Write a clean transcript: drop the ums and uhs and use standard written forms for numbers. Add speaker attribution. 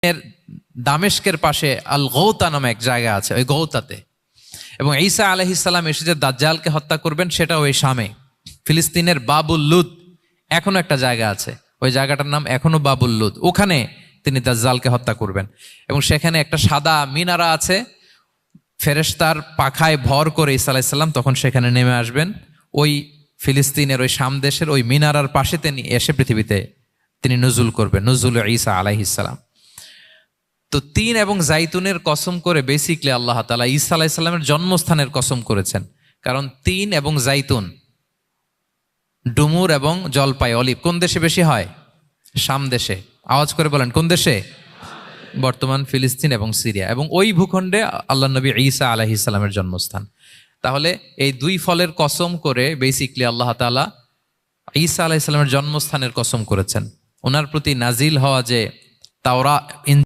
Speaker 1: এর দামেস্কের পাশে আল গৌতা নামে এক জায়গা আছে, ওই গৌতাতে। এবং ঈসা আলাইহিস সালাম এসে যে দাজ্জালকে হত্যা করবেন সেটা ওই শামে, ফিলিস্তিনের বাবুল লুদ এখনো একটা জায়গা আছে, ওই জায়গাটার নাম এখনো বাবুল লুদ। ওখানে তিনি দাজ্জালকে হত্যা করবেন। এবং সেখানে একটা সাদা মিনারা আছে, ফেরেশতার পাখায় ভর করে ঈসা আলাইহিস সালাম তখন সেখানে নেমে আসবেন। ওই ফিলিস্তিনের ওই শাম দেশের ওই মিনারার পাশে তিনি এসে পৃথিবীতে তিনি নজুল করবেন, নজুল ঈসা আলাইহিস সালাম। তো তিন এবং জাইতুনের কসম করে বেসিকলি আল্লাহ তাআলা ঈসা আলাইহিস সালামের জন্মস্থানের কসম করেছেন। কারণ তিন এবং জাইতুন, ডুমুর এবং জলপাই, অলিভ কোন দেশে বেশি হয়? শাম দেশে। আওয়াজ করে বলেন কোন দেশে? বর্তমান ফিলিস্তিন এবং সিরিয়া। এবং ওই ভূখণ্ডে আল্লাহ নবী ঈসা আলাইহিস সালামের জন্মস্থান। তাহলে এই দুই ফলের কসম করে বেসিকলি আল্লাহ তাআলা ঈসা আলাইহিস সালামের জন্মস্থানের কসম করেছেন। ওনার প্রতি নাজিল হওয়া যে তাওরা